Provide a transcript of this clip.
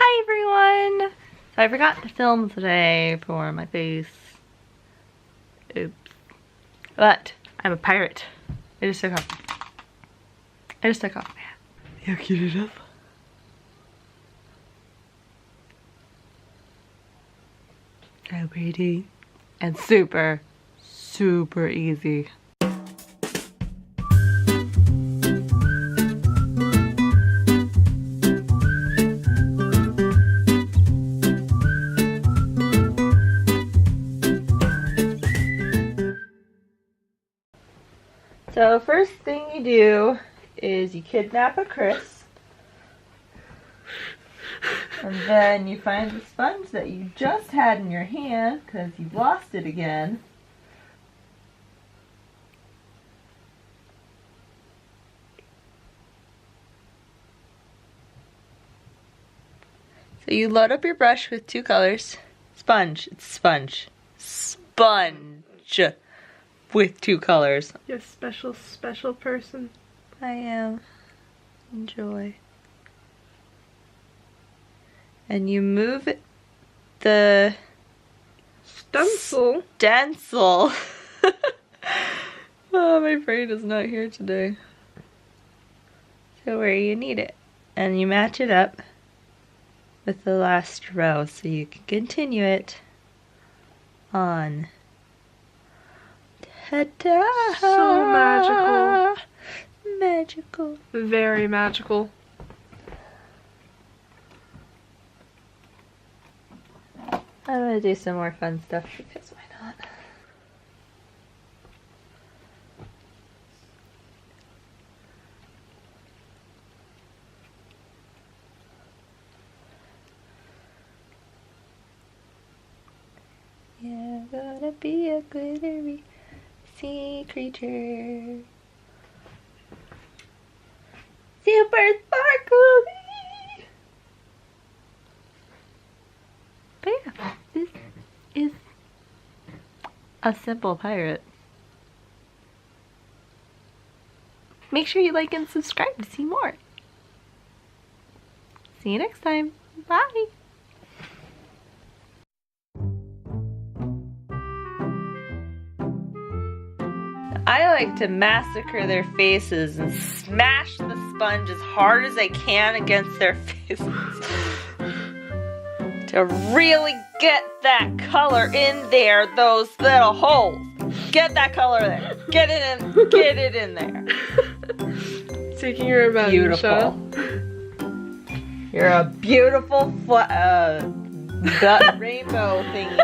Hi everyone! So I forgot to film today for my face. Oops. But I'm a pirate. I just took off my hat. How cute it is. So pretty. And super, super easy. So first thing you do is you kidnap a Chris, and then you find the sponge that you just had in your hand because you've lost it again. So you load up your brush with two colors. Sponge, it's sponge. Sponge with two colors. You're a special, special person. I am. Enjoy. And you move the Stencil. stencil. Oh, my brain is not here today. So where you need it. And you match it up with the last row so you can continue it on. Ta-da! So magical. Magical. Very magical. I'm gonna do some more fun stuff because why not? Yeah, gonna be a glittery sea creature. Super sparkly! But yeah, this is a simple pirate. Make sure you like and subscribe to see more. See you next time. Bye! I like to massacre their faces and smash the sponge as hard as I can against their faces to really get that color in there, those little holes. Get that color there. Get it in there. Taking your revenge. Beautiful. You're a beautiful rainbow thingy.